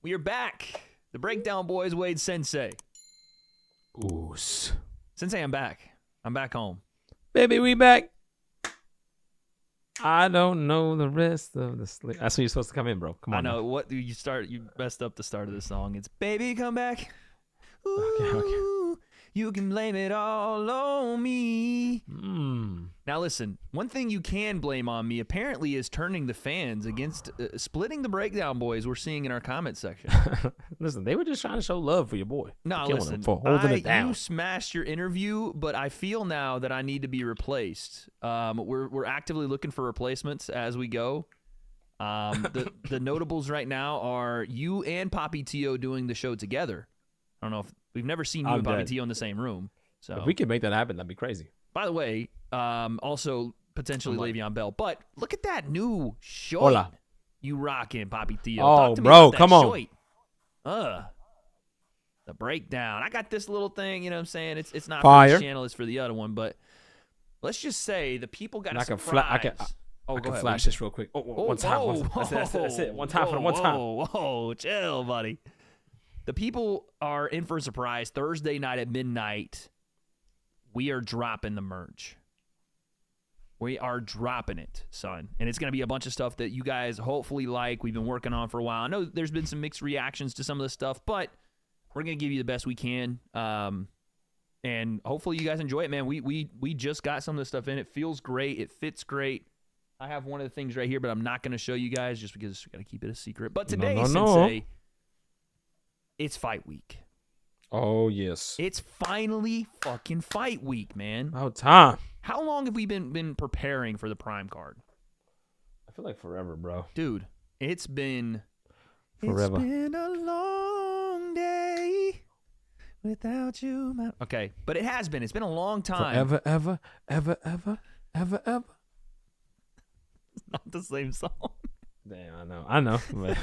We are back. The Breakdown Boys, Wade Sensei. Oos. Sensei, I'm back. I'm back home. Baby, we back. I don't know the rest of the sleep. That's when you're supposed to come in, bro. Come on. I know. Now. What you start? You messed up the start of the song. It's "Baby, come back." Ooh, Okay. You can blame it all on me. Mm. Now listen, one thing you can blame on me apparently is turning the fans against splitting the Breakdown Boys we're seeing in our comment section. Listen, they were just trying to show love for your boy. No, Killing listen, him for holding it down. You smashed your interview, but I feel now that I need to be replaced. We're actively looking for replacements as we go. The notables right now are you and Poppy Tio doing the show together. I don't know if we've never seen you and Poppy Tio in the same room. So if we could make that happen, that'd be crazy. By the way, also potentially Le'Veon Bell. But look at that new short Hola. you rocking, Poppy Tio. Oh, Talk to me bro, about that come on. short. The breakdown. I got this little thing, you know what I'm saying? It's not Fire. for this channel, it's for the other one. But let's just say the people got a surprise. I can flash this real quick. One time. That's it. One time for the one time. Whoa, chill, buddy. The people are in for a surprise. Thursday night at midnight, we are dropping the merch. We are dropping it, son. And it's going to be a bunch of stuff that you guys hopefully like. We've been working on for a while. I know there's been some mixed reactions to some of this stuff, but we're going to give you the best we can. And hopefully you guys enjoy it, man. We just got some of this stuff in. It feels great. It fits great. I have one of the things right here, but I'm not going to show you guys just because we got to keep it a secret. But today, Sensei, it's fight week. Oh, yes. It's finally fucking fight week, man. About time. How long have we been preparing for the Prime card? I feel like forever, bro. Dude, it's been... Forever. It's been a long day without you. Okay, but it has been. It's been a long time. Forever, ever, ever, ever, ever, ever. It's not the same song. Damn, I know. But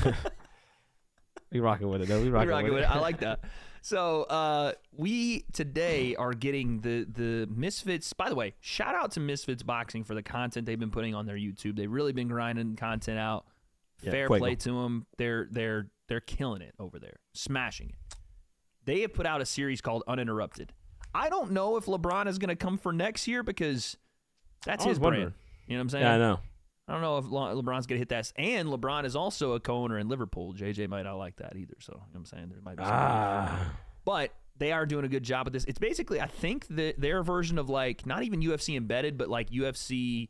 we rocking with it, though. We rocking with it. I like that. So we today are getting the Misfits. By the way, shout out to Misfits Boxing for the content they've been putting on their YouTube. They've really been grinding content out. Yeah, Fair play to them. They're killing it over there, smashing it. They have put out a series called Uninterrupted. I don't know if LeBron is going to come for next year because that's his brand. You know what I'm saying? Yeah, I know. I don't know if LeBron's going to hit that. And LeBron is also a co-owner in Liverpool. JJ might not like that either. So, you know what I'm saying? There might be some But they are doing a good job with this. It's basically, I think, their version of like, not even UFC embedded, but like UFC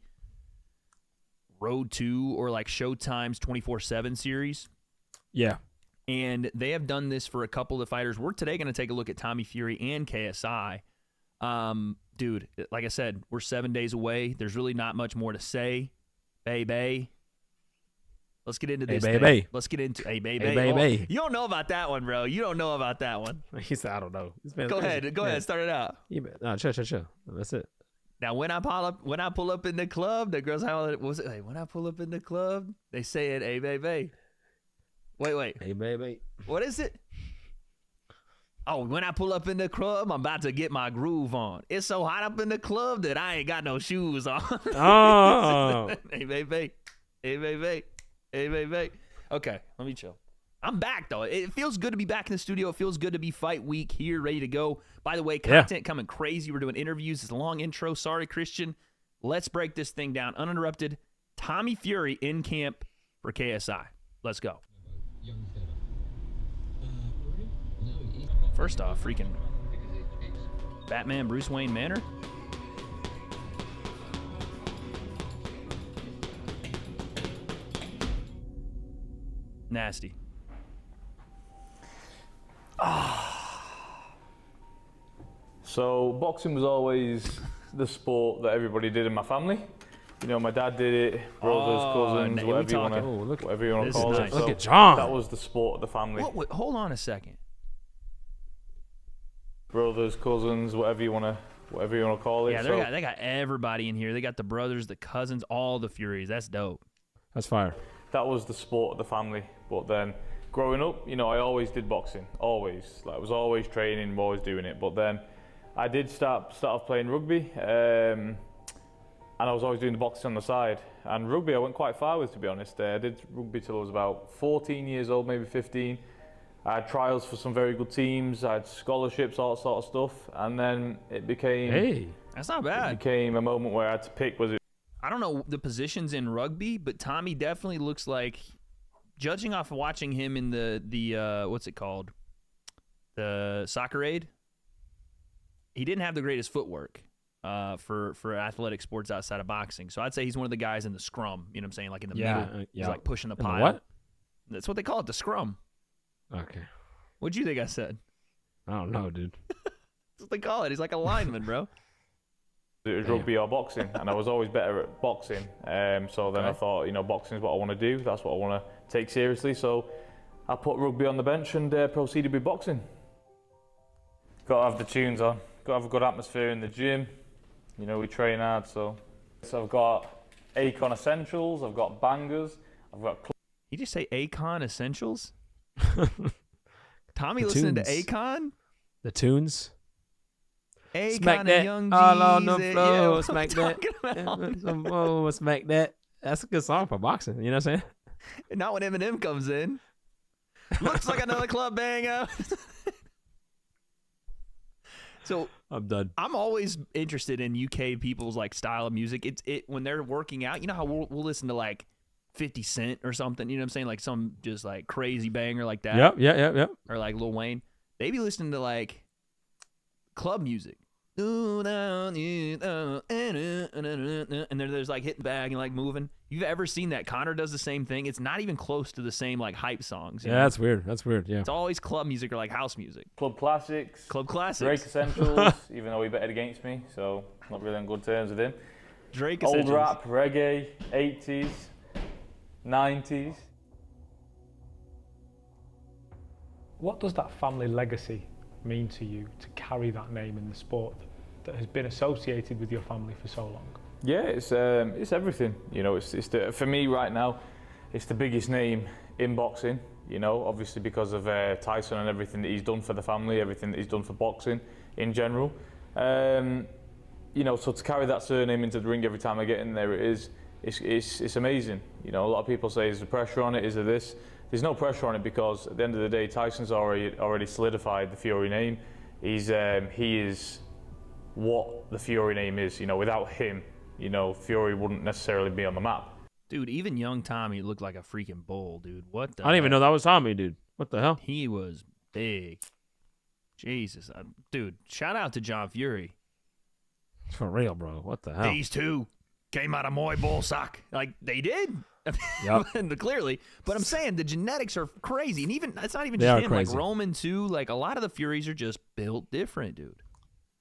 Road 2 or like Showtime's 24/7 series. Yeah. And they have done this for a couple of fighters. We're today going to take a look at Tommy Fury and KSI. Dude, like I said, we're 7 days away. There's really not much more to say. Baby. Let's get into this. Baby. Let's get into baby. Baby. You don't know about that one, bro. You don't know about that one. He said, I don't know. Go ahead. Start it out. No, chill. That's it. Now, when I pull up in the club, the girls, how was it? Like, when I pull up in the club, they say it, hey, baby. Wait. Hey, baby. What is it? Oh, when I pull up in the club, I'm about to get my groove on. It's so hot up in the club that I ain't got no shoes on. Oh. Hey, baby. Okay, let me chill. I'm back, though. It feels good to be back in the studio. It feels good to be fight week here, ready to go. By the way, content coming crazy. We're doing interviews. It's a long intro. Sorry, Christian. Let's break this thing down. Uninterrupted. Tommy Fury in camp for KSI. Let's go. First off, freaking Batman Bruce Wayne Manor. Nasty. So boxing was always the sport that everybody did in my family. You know, my dad did it, brothers, cousins, whatever you want to call it. Look at John. That was the sport of the family. What, hold on a second. Brothers, cousins, whatever you want to call it. Yeah, they got everybody in here. They got the brothers, the cousins, all the Furies. That's dope. That's fire. That was the sport of the family. But then, growing up, you know, I always did boxing. Always. Like, I was always training, always doing it. But then, I did start off playing rugby. And I was always doing the boxing on the side. And rugby I went quite far with, to be honest. I did rugby till I was about 14 years old, maybe 15. I had trials for some very good teams. I had scholarships, all that sort of stuff, and then it became. Hey, That's not It bad. became a moment where I had to pick. Was it? I don't know the positions in rugby, but Tommy definitely looks like, judging off of watching him in the what's it called, the soccer aid. He didn't have the greatest footwork for athletic sports outside of boxing. So I'd say he's one of the guys in the scrum. You know what I'm saying? Like in the middle. He's like pushing the In the pile. what? That's what they call it, the scrum. Okay. What'd you think I said? I don't know, dude. That's what they call it. He's like a lineman, bro. It was rugby or boxing, and I was always better at boxing. So then I thought, boxing is what I want to do. That's what I want to take seriously. So I put rugby on the bench and proceeded with boxing. Got to have the tunes on. Got to have a good atmosphere in the gym. We train hard. So I've got Akon Essentials. I've got Bangers. I've got. You just say Akon Essentials? Tommy The listening to tunes. Akon? The tunes. Akon Smack and that Young all on the Jeezy. floor. Yeah, what Smack I'm that. talking about. Oh, smack that. That's a good song for boxing. You know what I'm saying? Not when Eminem comes in. Looks like another club banger. So I'm done. I'm always interested in UK people's like style of music. It's when they're working out. You know how we'll listen to like 50 Cent or something. You know what I'm saying? Like some just like crazy banger like that. Yep. Or like Lil Wayne. They be listening to like club music. And there's like hitting back and like moving. You've ever seen that? Connor does the same thing. It's not even close to the same like hype songs. you Yeah, know? that's weird. That's weird. Yeah. It's always club music or like house music. Club Classics. Club classics. Drake Essentials, even though he betted against me, so not really on good terms with him. Drake Old Essentials. rap, reggae, 80s, 90s. What does that family legacy mean to you, to carry that name in the sport that has been associated with your family for so long? Yeah, it's everything. For me right now, it's the biggest name in boxing. Obviously because of Tyson and everything that he's done for the family, everything that he's done for boxing in general. So to carry that surname into the ring every time I get in there, it's amazing. A lot of people say, is there pressure on it? Is there this? There's no pressure on it because at the end of the day, Tyson's already solidified the Fury name. He is what the Fury name is. Without him, Fury wouldn't necessarily be on the map. Dude, even young Tommy looked like a freaking bull, dude. What the I didn't even know that was Tommy, dude. What the hell? He was big. Jesus. Dude, shout out to John Fury. For real, bro. What the hell? These two came out of my ball sock. Like, they did. Yep. Clearly. But I'm saying the genetics are crazy. And even it's not even They just are him. crazy. Like Roman, too. Like, a lot of the Furies are just built different, dude.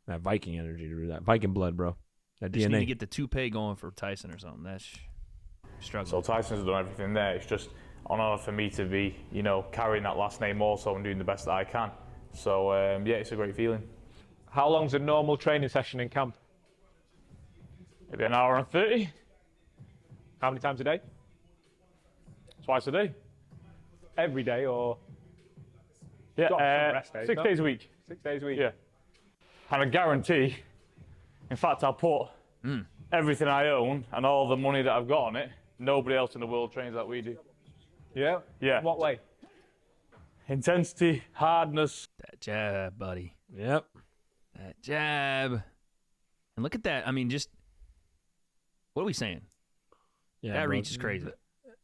That Viking energy, dude. That Viking blood, bro. That Just need to DNA. get the toupee going for Tyson or something. That's struggling. So Tyson's done everything there. It's just an honour for me to be, carrying that last name also and doing the best that I can. So it's a great feeling. How long's a normal training session in camp? Maybe an hour and 30, How many times a day? twice a day. Every day or Yeah, Got some rest days, 6 no? days a week. 6 days a week? Yeah. And I guarantee, in fact, I'll put everything I own and all the money that I've got on it. Nobody else in the world trains like we do. Yeah? Yeah. In what way? Intensity, hardness. That jab, buddy. Yep. That jab. And look at that. I mean, just what are we saying? Yeah. That bro. reach is crazy.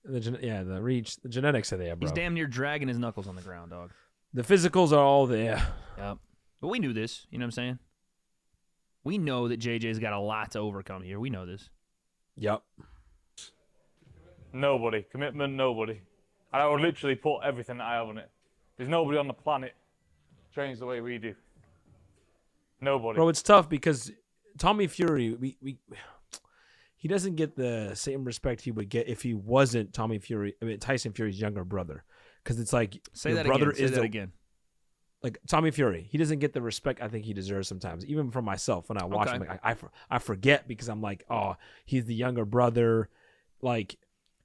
The reach. The genetics are there, bro. He's damn near dragging his knuckles on the ground, dog. The physicals are all there. Yep. But we knew this. You know what I'm saying? We know that JJ's got a lot to overcome here. We know this. Yep. Nobody. Commitment, nobody. And I would literally put everything that I have on it. There's nobody on the planet trains the way we do. Nobody. Bro, it's tough because Tommy Fury, he doesn't get the same respect he would get if he wasn't Tyson Fury's younger brother. Because it's like Say your that brother again. Say is that again. like Tommy Fury. He doesn't get the respect I think he deserves sometimes, even from myself when I watch Okay. him. Like I forget because I'm like, oh, he's the younger brother. Like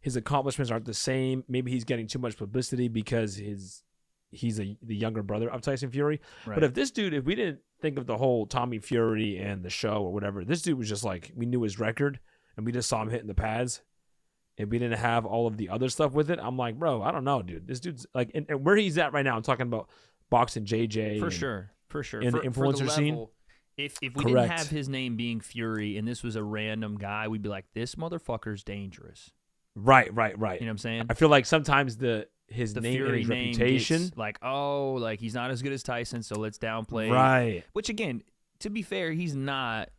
his accomplishments aren't the same. Maybe he's getting too much publicity because he's the younger brother of Tyson Fury. Right. But if we didn't think of the whole Tommy Fury and the show or whatever, this dude was just like, we knew his record and we just saw him hitting the pads. and we didn't have all of the other stuff with it, I'm like, bro, I don't know, dude. This dude's like, and where he's at right now, I'm talking about boxing JJ. For sure. In the influencer scene. Level, if we didn't have his name being Fury and this was a random guy, we'd be like, this motherfucker's dangerous. Right. You know what I'm saying? I feel like sometimes his The name Fury and his name reputation. gets like, oh, like he's not as good as Tyson, so let's downplay. Right. Which again, to be fair, he's not.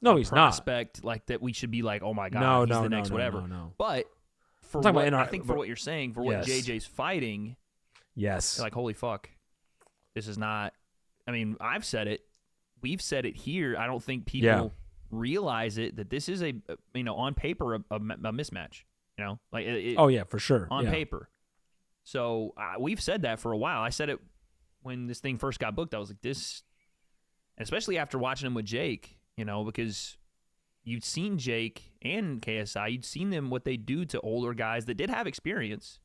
No, a he's not. prospect like that. We should be like, oh my god, No, he's no, the no, next no, whatever. no. But for talking what, about I think for what you're saying, for what Yes. JJ's fighting, Yes. you're like, holy fuck, this is not. I mean, I've said it. We've said it here. I don't think people realize it that this is on paper a mismatch. You know, like oh yeah, for sure. on Yeah. paper. So we've said that for a while. I said it when this thing first got booked. I was like, this, especially after watching him with Jake, because you'd seen Jake and KSI, you'd seen them, what they do to older guys that did have experience,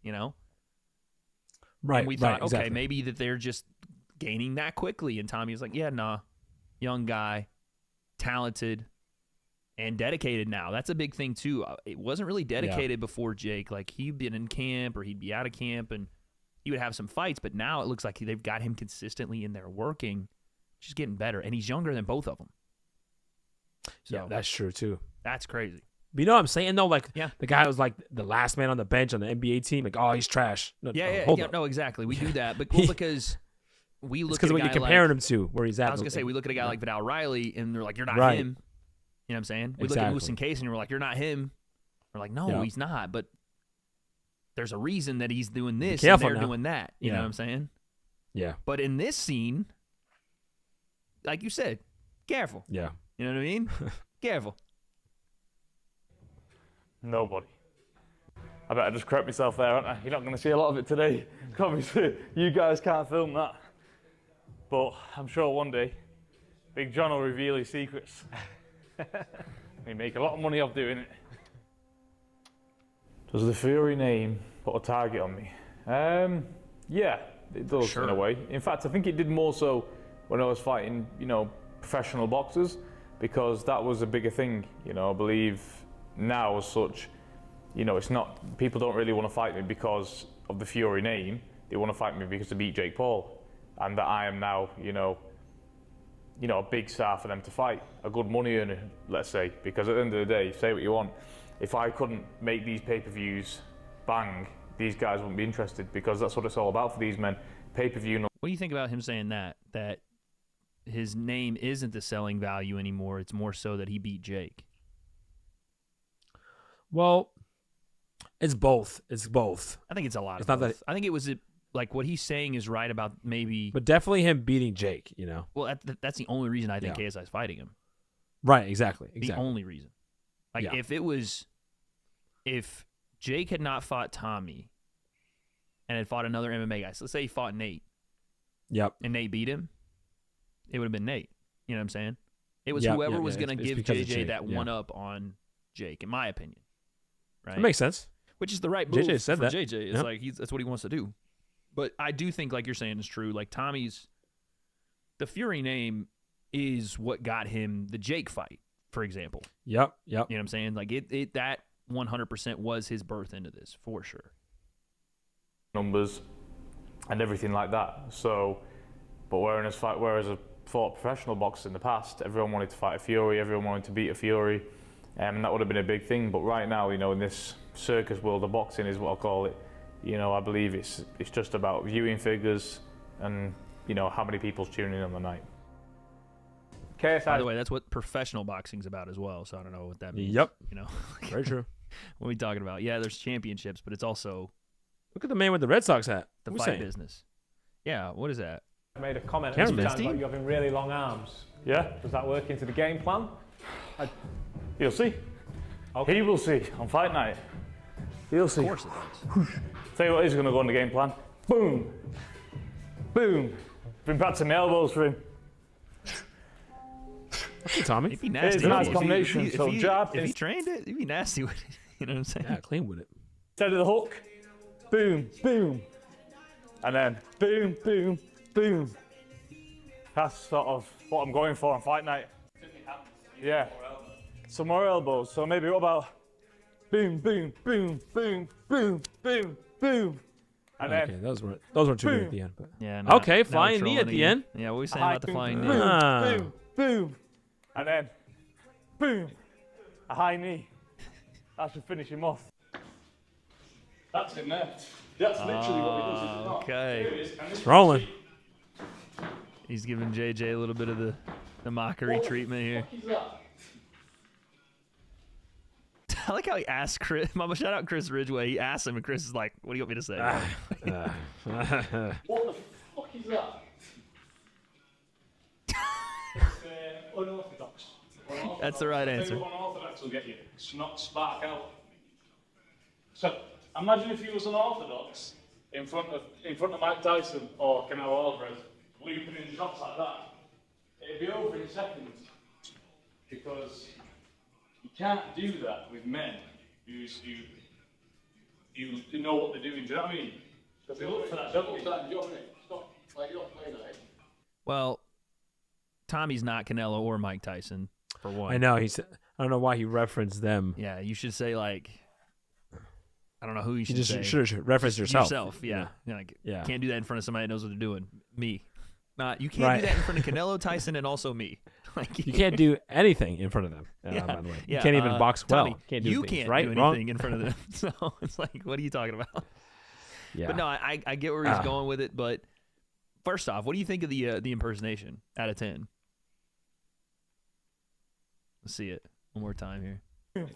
Right. And we thought, right, exactly. okay, maybe that they're just gaining that quickly. And Tommy was like, yeah, nah, young guy, talented, and dedicated now. That's a big thing, too. It wasn't really dedicated before Jake. Like, he'd been in camp or he'd be out of camp, and he would have some fights. But now it looks like they've got him consistently in there working, just getting better. And he's younger than both of them. So Yeah, that's true, too. that's crazy. But you know what I'm saying, though? Like, Yeah. the guy was like the last man on the bench on the NBA team. Like, oh, he's trash. No, hold up. No, exactly. We do that. But because we look It's at because a when guy you're comparing like, him to where he's at. I was going to say, we look at a guy like Vidal Riley, and they're like, you're not Right. him. You know what I'm saying? We look Exactly. at Moose and Case, and we're like, you're not him. We're like, no, Yeah. he's not. But there's a reason that he's doing this and careful they're now. doing that. You know Yeah. what I'm saying? Yeah. But in this scene, like you said, careful. Yeah. You know what I mean? Careful. Nobody. I better just correct myself there, aren't I? You're not going to see a lot of it today. Obviously, you guys can't film that. But I'm sure one day, Big John will reveal his secrets. We make a lot of money off doing it. Does the Fury name put a target on me? Yeah, it does in a way. In fact, I think it did more so when I was fighting, professional boxers, because that was a bigger thing. I believe now as such, it's not, people don't really want to fight me because of the Fury name. They want to fight me because to beat Jake Paul, and that I am now, a big star for them to fight, a good money earner, let's say. Because at the end of the day, say what you want, if I couldn't make these pay-per-views bang, these guys wouldn't be interested, because that's what it's all about for these men. Pay-per-view. What do you think about him saying that his name isn't the selling value anymore? It's more so that he beat Jake. Well, it's both. It's both. I think it's a lot It's of not both. that- I think it was like what he's saying is right about maybe. But definitely him beating Jake, Well, that's the only reason I think KSI is fighting him. Right, exactly. The only reason. Like Yeah. if Jake had not fought Tommy and had fought another MMA guy, so let's say he fought Nate. Yep. And Nate beat him, it would have been Nate. You know what I'm saying? It was Yep, whoever yep, was yeah, going to it's give because of JJ Jake, that yeah. one up on Jake, in my opinion. Right? It makes sense. Which is the right move JJ said for that. JJ. It's Yep. like that's what he wants to do. But I do think, like you're saying, is true. Like the Fury name is what got him the Jake fight, for example. Yep. You know what I'm saying? Like it that 100% was his birth into this, for sure. Numbers and everything like that. So, but whereas I fought professional boxers in the past, everyone wanted to fight a Fury, everyone wanted to beat a Fury, and that would have been a big thing. But right now, in this circus world of boxing is what I call it. I believe it's just about viewing figures and how many people's tuning in on the night. KSI. By the way, that's what professional boxing's about as well. So I don't know what that means. Yep. Very Very true. What are we talking about? Yeah, there's championships, but it's also Look at the man with the Red Sox hat. the Who's fight saying? business. Yeah, what is that? I made a comment Karen at the time Misty? about you having really long arms. Yeah, Does that work into the game plan? you'll see. Okay. He will see on fight night. He'll see. Of course it does. Tell you what is going to go on the game plan. Boom. Boom. Been practicing my elbows for him. Okay, Tommy. It'd be nasty. It's a nice if he- combination. If he, So if he, jab if he is- trained it, it'd be nasty with it. You know what I'm saying? Yeah, clean with it. Instead of the hook, boom, boom. And then boom, boom, boom. That's sort of what I'm going for on fight night. Yeah. Some more elbows. So maybe what about boom, boom, boom, boom, boom, boom, boom. And Okay, then those weren't too good at the end. But Yeah. Okay, flying knee at the end. Yeah, what were we saying high about the boom, flying boom, knee? Ah. boom, boom. And then boom, a high knee. That should finish him off. That's in there. That's literally what he does, is it not? Okay. Here it is. And this It's rolling. He's giving JJ a little bit of the mockery treatment here. is that? I like how he asked Chris. Mama, shout out Chris Ridgway. He asked him, and Chris is like, "What do you want me to say?" What the fuck is that? Unorthodox. That's the right answer. Unorthodox will get you. It's not spark out. So imagine if you was unorthodox in front of Mike Tyson or Canelo Alvarez, looping in shots like that. It'd be over in seconds because you can't do that with men who know what they're doing. Do you know what I mean? Because they look for that, don't they? Stop. Like, you're not playing that. Well, Tommy's not Canelo or Mike Tyson, for one. I know I don't know why he referenced them. Yeah, you should say like, I don't know who you You should just say. should reference yourself. Yeah. Yeah, like, Yeah. Can't do that in front of somebody that knows what they're doing. Me. You can't Right. do that in front of Canelo, Tyson, and also me. Like You can't do anything in front of them. Yeah, By the way, you yeah, can't even box well. Tommy, Can't do you things, can't right? do Wrong? anything in front of them. So it's like, what are you talking about? Yeah. But no, I get where he's going with it. But first off, what do you think of the impersonation out of 10? Let's see it one more time here.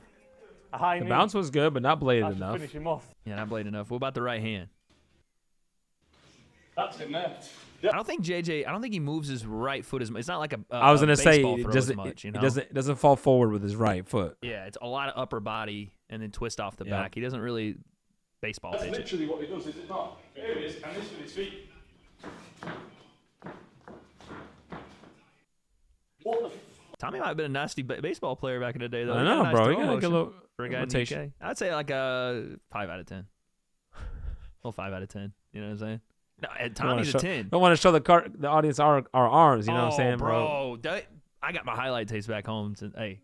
A high The knee. bounce was good, but not bladed That should enough. finish him off. Yeah, not blade enough. What about the right hand? That's in there. I don't think he moves his right foot as much. It's not like I was going gonna to say throw it as doesn't. much. You know? It doesn't fall forward with his right foot. Yeah, it's a lot of upper body and then twist off the Yeah. back. He doesn't really baseball That's pitch it. literally what he does, is it not? Here it is, and this with his feet. What the Tommy might have been a nasty baseball player back in the day, though. I He got a know, nice bro. throw You got a good motion little for a guy in the rotation. UK. I'd say like a 5 out of 10. Well, 5 out of 10. You know what I'm saying? No, and Tommy's a 10. Don't want to show the audience our arms. You know what I'm saying, bro? I got my highlight tapes back home. Since, hey,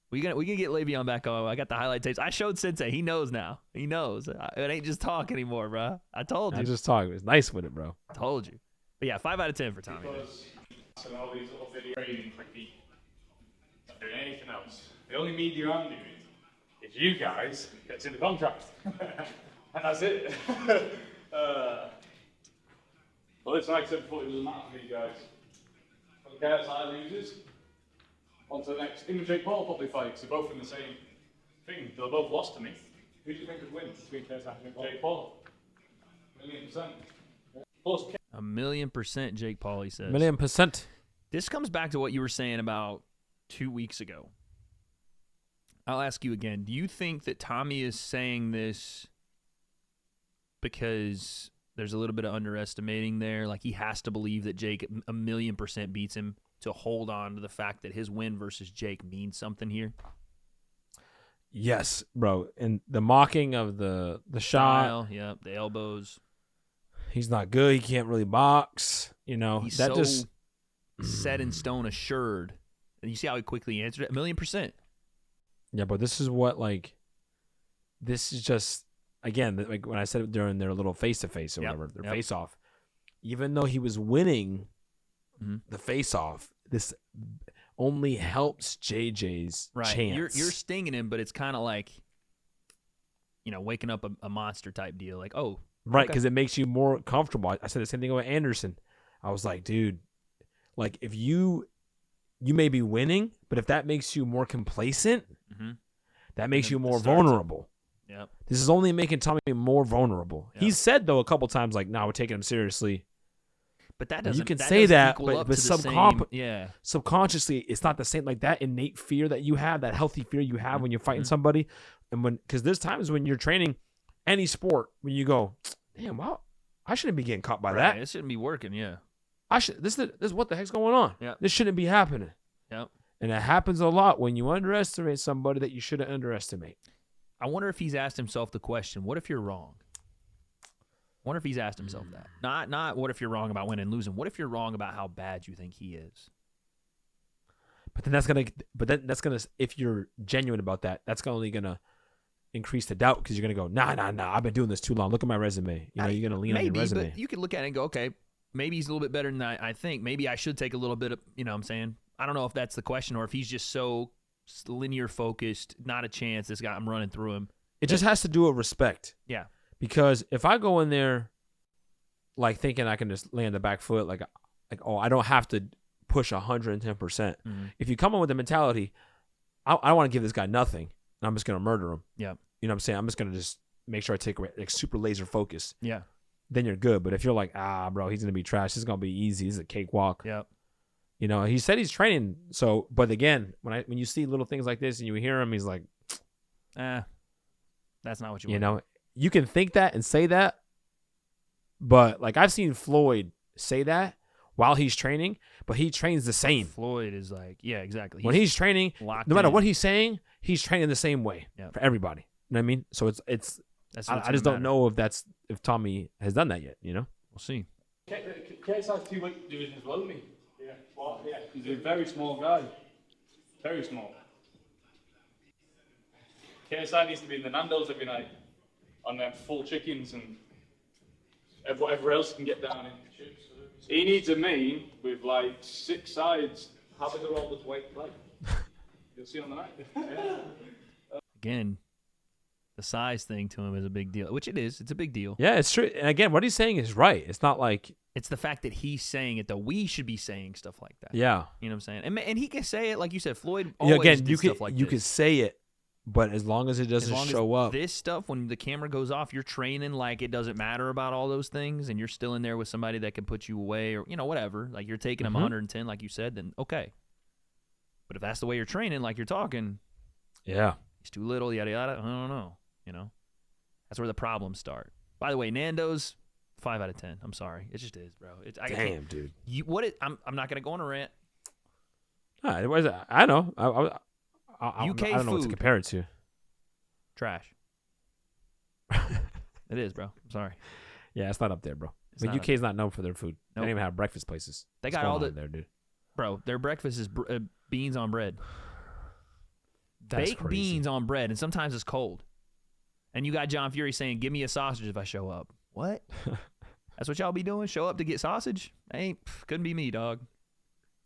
we gonna get Le'Veon back on. I got the highlight tapes. I showed Sensei. He knows now. He knows. It ain't just talk anymore, bro. I told you. I just talking. It's nice with it, bro. Told you. But yeah, 5 out of 10 for Tommy. Because and all these little video training technique. Not doing anything else. The only media I'm doing is you guys gets in the contract. And that's it. Well, it's like I said before, it doesn't matter for you guys. When KSI loses, on to the next. Him and Jake Paul probably fights. They're both in the same thing. They're both lost to me. Who do you think could win between KSI and Jake Paul? 1,000,000%. Plus, 1,000,000% Jake Paul, he says. 1,000,000%. This comes back to what you were saying about 2 weeks ago. I'll ask you again. Do you think that Tommy is saying this because there's a little bit of underestimating there? Like he has to believe that Jake 1,000,000% beats him to hold on to the fact that his win versus Jake means something here? Yes, bro. And the mocking of the shot. Style, yep, the elbows. He's not good. He can't really box. You know, He's that so just set in stone assured. And you see how he quickly answered it? 1,000,000%. Yeah, but this is what this is just again like when I said it during their little face to face or Yep, whatever, their yep. face off. Even though he was winning Mhm. the face off, this only helps JJ's Right. chance. You're stinging him, but it's kind of like, waking up a monster type deal. Like, oh, right, okay. because it makes you more comfortable. I said the same thing about Anderson. I was like, dude, like if you may be winning, but if that makes you more complacent, Mhm. that makes then you it more starts- vulnerable. Yep. This is only making Tommy more vulnerable. Yeah. He's said though a couple times like, "No, we're taking him seriously." But that Well, you doesn't. can that say doesn't that, equal but- up but to the subcomp- same- yeah. Subconsciously, it's not the same. Like that innate fear that you have, that healthy fear you have when you're fighting somebody, and because there's times when you're training any sport when you go, "Damn, wow, I shouldn't be getting caught by Right. that. It shouldn't be working. Yeah. I should. This is what the heck's going on. Yeah. This shouldn't be happening." Yep. And it happens a lot when you underestimate somebody that you shouldn't underestimate. I wonder if he's asked himself the question, what if you're wrong? Wonder if he's asked himself that. Not what if you're wrong about winning and losing. What if you're wrong about how bad you think he is? But then that's gonna. If you're genuine about that, that's only gonna increase the doubt because you're gonna go, nah, I've been doing this too long. Look at my resume. You know, you're gonna lean on your resume. But you could look at it and go, okay, maybe he's a little bit better than I think. Maybe I should take a little bit of, you know what I'm saying? I don't know if that's the question or if he's just so linear focused, not a chance. This guy, I'm running through him. It just has to do with respect. Yeah. Because if I go in there like thinking I can just land the back foot, like oh, I don't have to push 110%. If you come in with the mentality, I want to give this guy nothing, and I'm just gonna murder him. Yeah. You know what I'm saying? I'm just gonna just make sure I take like super laser focus. Yeah. Then you're good. But if you're like, bro, he's gonna be trash. This is gonna be easy. This is a cakewalk. Yeah. You know, he said he's training. So, but again, when you see little things like this and you hear him, he's like, that's not what you want. You know, you can think that and say that, but like I've seen Floyd say that while he's training, but he trains the same. Floyd is like, yeah, exactly. When he's training, no matter what he's saying, he's training the same way for everybody. You know what I mean? So it's. I just don't know if Tommy has done that yet. You know, we'll see. KSI's 2 weight divisions below me. Yeah. Well, yeah. He's a very small guy. Very small. KSI needs to be in the Nando's every night on them full chickens and whatever else can get down in chips. He needs a main with like 6 sides. How big are all this weight like? You'll see on the night. Again, the size thing to him is a big deal, which it is. It's a big deal. Yeah, it's true. And again, what he's saying is right. It's not like it's the fact that he's saying it, though. We should be saying stuff like that. Yeah, you know what I'm saying. And he can say it like you said. Floyd always did stuff like this. You can say it, but as long as it doesn't show up, this stuff when the camera goes off, you're training like it doesn't matter about all those things, and you're still in there with somebody that can put you away, or whatever. Like you're taking them 110, like you said, then okay. But if that's the way you're training, like you're talking, yeah, he's too little, yada yada. I don't know. That's where the problems start. By the way, Nando's 5 out of 10. I'm sorry, it just is, bro. Damn, dude. I'm not gonna go on a rant. I know. I UK don't know what to food. compare it to. Trash. It is, bro. I'm sorry. Yeah, it's not up there, bro. But UK is not known for their food. Nope. They don't even have breakfast places. They got all there, dude. Bro, their breakfast is beans on bread. That's baked crazy. Beans on bread, and sometimes it's cold. And you got John Fury saying, "Give me a sausage if I show up." What? That's what y'all be doing? Show up to get sausage? Couldn't be me, dog.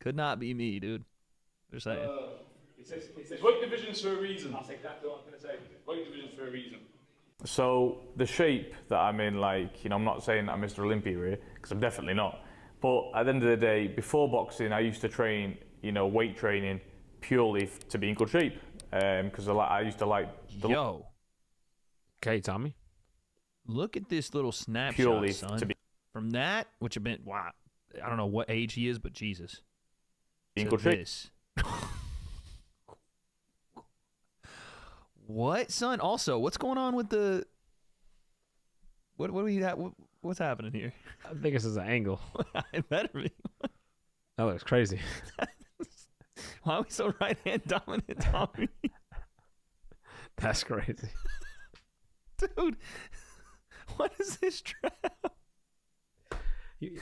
Could not be me, dude. Just saying. It's weight divisions for a reason. That's exactly what I'm going to say. Weight divisions for a reason. So the shape that I'm in, I'm not saying that I'm Mr. Olympia here, because I'm definitely not. But at the end of the day, before boxing, I used to train, weight training purely to be in good shape. Because I used to like the Yo. Okay, Tommy. Look at this little snapshot, purely son. to be From that, which have been, wow, I don't know what age he is, but Jesus. in To good shape. this. What, son? Also, what's going on with the... What do we have? What's happening here? I think this is an angle. It better be. That looks crazy. Why are we so right-hand dominant, Tommy? That's crazy. Dude, what is this trap?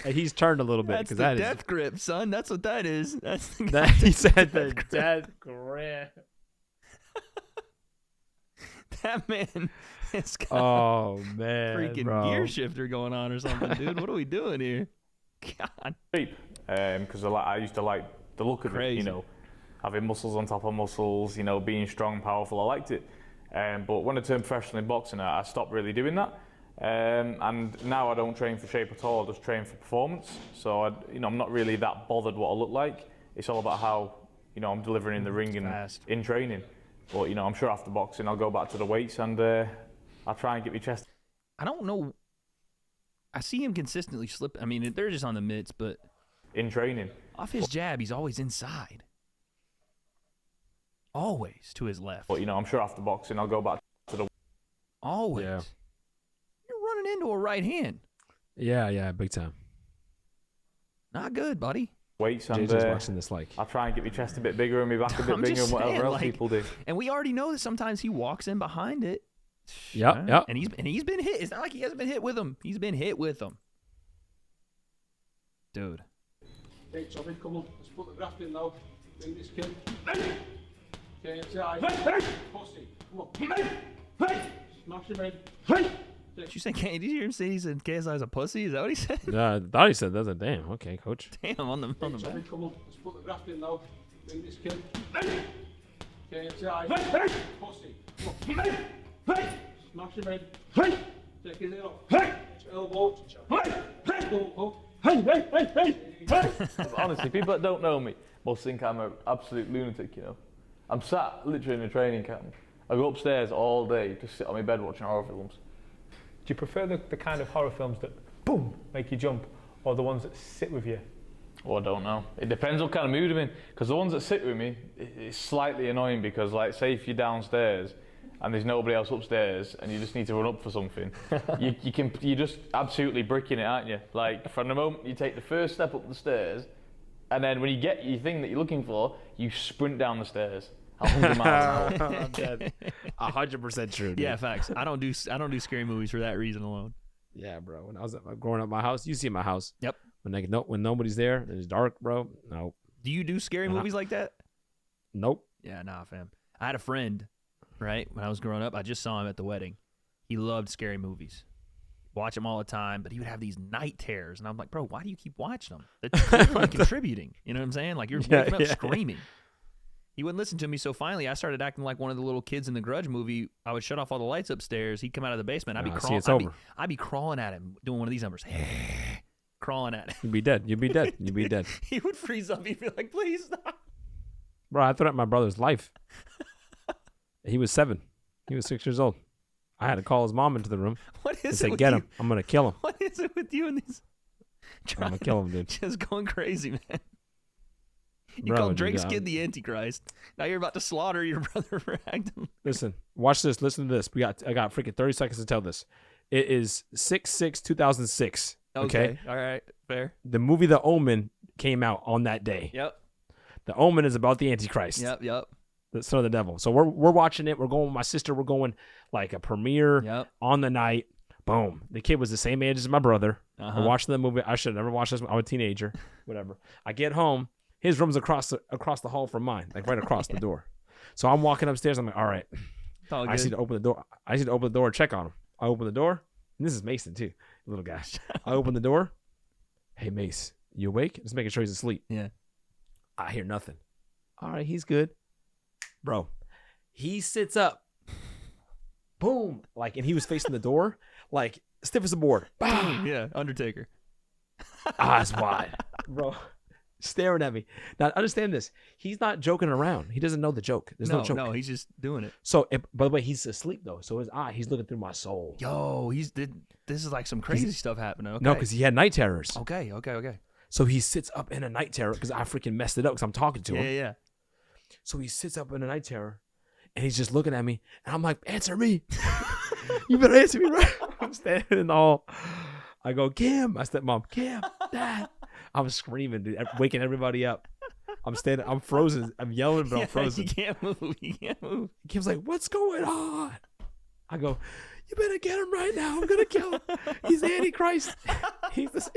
He's turned a little bit. That's the that death grip, son. That's what that is. That's the that he said the death grip. That man has got Oh, man, freaking bro. gear shifter going on or something, dude. What are we doing here? God. Shape. Because I used to like the look of Crazy. it, having muscles on top of muscles, being strong and powerful. I liked it. But when I turned professional in boxing, I stopped really doing that. And now I don't train for shape at all. I just train for performance. So I'm not really that bothered what I look like. It's all about how I'm delivering in the ring and Fast. in training. But I'm sure after boxing I'll go back to the weights and I'll try and get my chest. I don't know. I see him consistently slip. I mean, they're just on the mitts, but In training. off his jab, he's always inside. Always to his left. But I'm sure after boxing I'll go back to the Always. Yeah. You're running into a right hand. Yeah, big time. Not good, buddy. weights and JJ's watching this like. I'll try and get my chest a bit bigger and my back a bit I'm bigger just and whatever saying, else like- people do. And we already know that sometimes he walks in behind it. Yep, yep. And he's been hit. It's not like he hasn't been hit with him. He's been hit with them. Dude. Hey, Tommy, come on. Let's put the graft in now. Bring this kid. KSI. Pussy. Come on. Smash him in. Did you say? Did you hear him say he said KSI is a pussy? Is that what he said? Yeah, I thought he said that. Damn. Okay, coach. Damn, on the Tommy, back. come on. Let's put the graft in now. Bring this kid. KSI. Pussy. Come on. Smash him in. Take his head off. Elbow. Honestly, people that don't know me must think I'm an absolute lunatic, you know. I'm sat literally in a training camp. I go upstairs all day to sit on my bed watching horror films. Do you prefer the kind of horror films that, boom, make you jump, or the ones that sit with you? Well, I don't know. It depends what kind of mood I'm in. Because the ones that sit with me, it's slightly annoying because, like, say if you're downstairs and there's nobody else upstairs and you just need to run up for something, you're just absolutely bricking it, aren't you? Like, from the moment you take the first step up the stairs, and then when you get your thing that you're looking for, you sprint down the stairs. 100 miles an hour. I'm dead. 100% true. Dude. Yeah, facts. I don't do scary movies for that reason alone. Yeah, bro. When I was growing up at my house, you see my house. Yep. When nobody's there, and it's dark, bro. No. Do you do scary movies like that? Nope. Yeah, nah, fam. I had a friend, right, when I was growing up. I just saw him at the wedding. He loved scary movies. Watch them all the time, but he would have these night terrors. And I'm like, bro, why do you keep watching them? They're clearly contributing. You know what I'm saying? Like, you're waking up screaming. He wouldn't listen to me, so finally I started acting like one of the little kids in the Grudge movie. I would shut off all the lights upstairs. He'd come out of the basement. I'd be crawling at him, doing one of these numbers. Crawling at him. You'd be dead. You'd be dead. You'd be dead. He would freeze up. He'd be like, please stop. Bro, I threatened my brother's life. He was 7. He was 6 years old. I had to call his mom into the room What and is say, it with get you? him. I'm going to kill him. What is it with you and these? I'm going to kill him, dude. Just going crazy, man. You Bro, called dude, Drake's kid the Antichrist. Now you're about to slaughter your brother for acting. Listen, watch this. Listen to this. I got freaking 30 seconds to tell this. It is 6/6/2006. Okay. All right. Fair. The movie The Omen came out on that day. Yep. The Omen is about the Antichrist. Yep. The son of the devil. So we're watching it. We're going with my sister. We're going like a premiere Yep. on the night. Boom. The kid was the same age as my brother. Uh-huh. We're watching the movie. I should have never watched this. I was a teenager. Whatever. I get home. His room's across the hall from mine, like right across the door. So I'm walking upstairs. I'm like, all right. It's all I just need good. to open the door. I just need to open the door and check on him. I open the door. And this is Mason too, little guy. I open the door. Hey Mace, you awake? Just making sure he's asleep. Yeah. I hear nothing. All right, he's good. Bro, he sits up. Boom. Like, and he was facing the door, like stiff as a board. Boom. Yeah. Undertaker. Eyes wide. Bro, staring at me. Now, understand this. He's not joking around. He doesn't know the joke. There's no joke. No, he's just doing it. So, by the way, he's asleep, though. So he's looking through my soul. Yo, this is like some crazy stuff happening. Okay. No, because he had night terrors. Okay. So he sits up in a night terror because I freaking messed it up because I'm talking to him. Yeah. So he sits up in a night terror and he's just looking at me. And I'm like, answer me. You better answer me, right? I'm standing in the hall. I go, Kim. My stepmom, Kim, Dad. I'm screaming, dude, waking everybody up. I'm standing. I'm frozen. I'm yelling, but I'm frozen. You can't move. Kim's like, what's going on? I go, you better get him right now. I'm going to kill him. He's the Antichrist. He's the...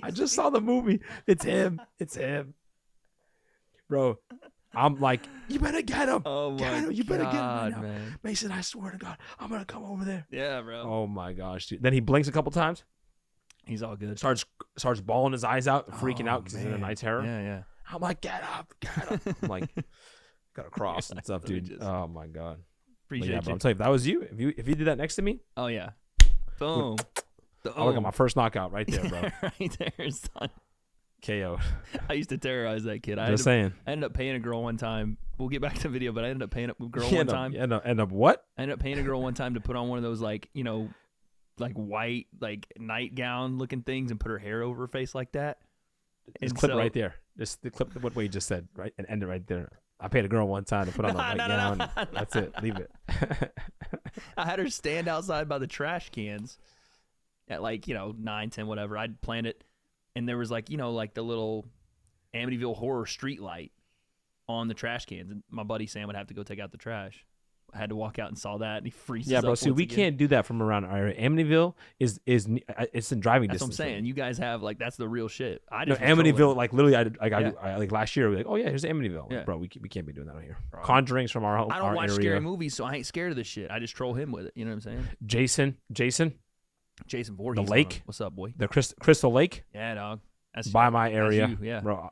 I just saw the movie. It's him. Bro, I'm like, you better get him. Oh Get my him. You better get him right God, now. man. Mason, I swear to God, I'm going to come over there. Yeah, bro. Oh my gosh, dude. Then he blinks a couple times. He's all good. Starts bawling his eyes out, freaking out because he's in a man. night terror. Yeah. I'm like, get up. I'm like, got to cross and stuff, dude. Just Oh my God. But appreciate yeah, bro, you. I'm telling you, if that was you, if you did that next to me, Oh yeah. Boom. I look at my first knockout right there, bro. Right there, son. KO. I used to terrorize that kid. Just saying. I ended up paying a girl one time. We'll get back to the video, but I ended up paying a girl You one end up- time. you end up what? I ended up paying a girl one time to put on one of those like white nightgown looking things and put her hair over her face like that. Just And clip so- right there. Just the clip what you just said, right? And end it right there. I paid a girl one time to put on a white gown. That's it. Leave it. I had her stand outside by the trash cans at 9, 10, whatever. I'd plant it, and there was like the little Amityville horror street light on the trash cans. And my buddy Sam would have to go take out the trash. I had to walk out and saw that, and he freezes. Yeah, bro. up See, once we again. can't do that from around our area. Amityville it's in driving That's what I'm distance. saying. You guys have like that's the real shit. I No, just was trolling. Amityville, like literally, Yeah. I like last year, we were like, oh yeah, here's Amityville. Yeah. Bro, we can't be doing that out here. Bro. Conjuring's from our I don't watch area. scary movies, so I ain't scared of this shit. I just troll him with it. You know what I'm saying? Jason, Jason Voorhees. The lake? What's up, boy? the Crystal Lake Yeah, dog. That's by my that's area, you, yeah. bro.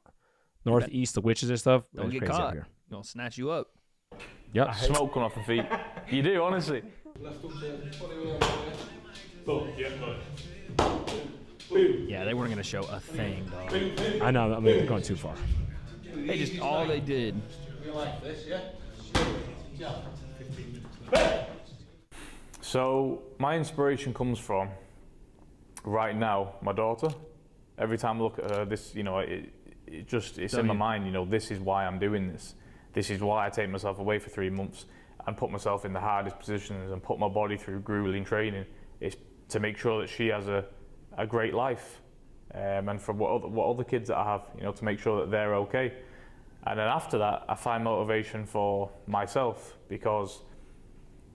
Northeast, the witches and stuff. Don't It's get crazy out caught. here. Gonna snatch you up. Yep. Smoke coming off the feet. You do, honestly. Left hook turn, fully way over there. Yeah, good. Yeah, they weren't gonna show a thing, dog. I know. I mean, they're going too far. They just all they did. We like this, yeah? Yeah. So my inspiration comes from right now my daughter. Every time I look at her, this it's in my mind. This is why I'm doing this. This is why I take myself away for 3 months and put myself in the hardest positions and put my body through grueling training. It's to make sure that she has a great life, and for what other kids that I have, to make sure that they're okay. And then after that, I find motivation for myself because,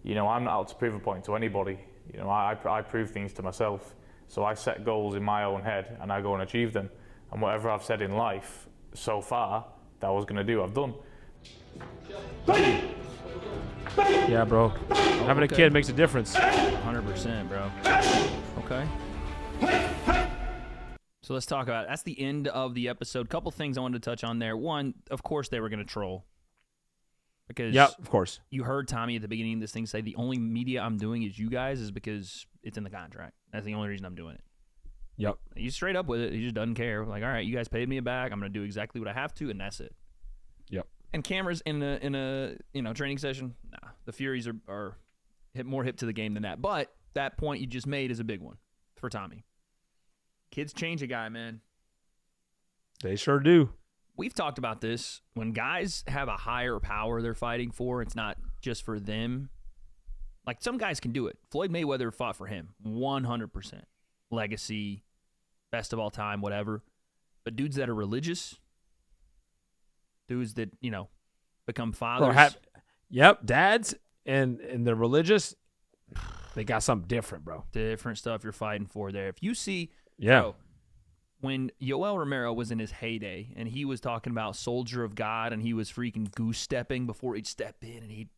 I'm not out to prove a point to anybody. I prove things to myself. So I set goals in my own head and I go and achieve them. And whatever I've said in life so far that I was going to do, I've done. Yeah, bro. Having a okay. kid makes a difference. 100%, bro. Okay. So let's talk about it. That's the end of the episode. Couple things I wanted to touch on there. One, of course, they were going to troll. Because Yep, of course. you heard Tommy at the beginning of this thing say the only media I'm doing is you guys is because it's in the contract. That's the only reason I'm doing it. Yep. He's straight up with it. He just doesn't care. Like, all right, you guys paid me back. I'm going to do exactly what I have to, and that's it. Yep. And cameras in a training session, nah. The Furies are more hip to the game than that. But that point you just made is a big one for Tommy. Kids change a guy, man. They sure do. We've talked about this. When guys have a higher power they're fighting for, it's not just for them. Like, some guys can do it. Floyd Mayweather fought for him 100%. Legacy, best of all time, whatever. But dudes that are religious, dudes that, become fathers. Yep, dads and they're religious. They got something different, bro. Different stuff you're fighting for there. If you see, Yeah. bro, when Yoel Romero was in his heyday and he was talking about soldier of God and he was freaking goose stepping before he'd step in and he'd,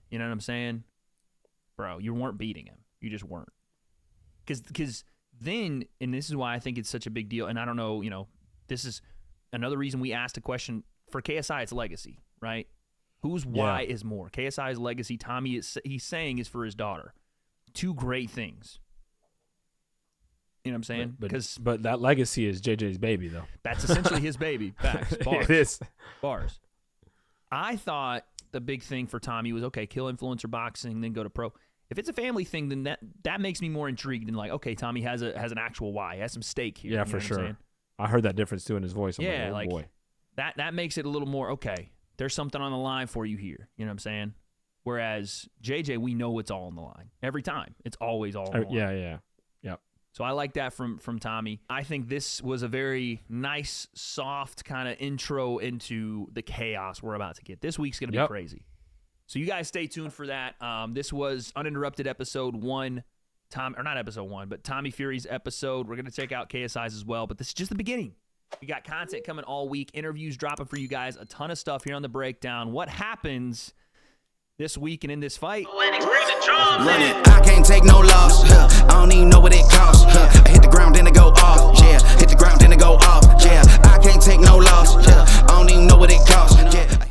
you know what I'm saying? Bro, you weren't beating him. You just weren't. Because then, and this is why I think it's such a big deal, and I don't know, this is another reason we asked a question. For KSI, it's legacy, right? Whose why is more? KSI's legacy, Tommy, he's saying, is for his daughter. Two great things. You know what I'm saying? But that legacy is JJ's baby, though. That's essentially his baby. Facts. Bars. It is. Bars. I thought the big thing for Tommy was, okay, kill influencer boxing, then go to pro. If it's a family thing, then that makes me more intrigued than like, okay, Tommy has an actual why. He has some stake here. Yeah, You know for what I'm sure. saying? I heard that difference too in his voice. I'm Yeah, like, oh boy. That makes it a little more, okay, there's something on the line for you here. You know what I'm saying? Whereas JJ, we know it's all on the line. Every time. It's always all on the line. Yeah. So I like that from Tommy. I think this was a very nice, soft kind of intro into the chaos we're about to get. This week's going to be crazy. So you guys stay tuned for that. This was Uninterrupted episode 1. Not episode 1, but Tommy Fury's episode. We're going to check out KSI's as well, but this is just the beginning. We got content coming all week, interviews dropping for you guys, a ton of stuff here on the breakdown. What happens this week and in this fight? Run it. I can't take no loss. I don't even know what it costs. I hit the ground, then it go off. Yeah, hit the ground, then it go off. Yeah, I can't take no loss. I don't even know what it costs. Yeah.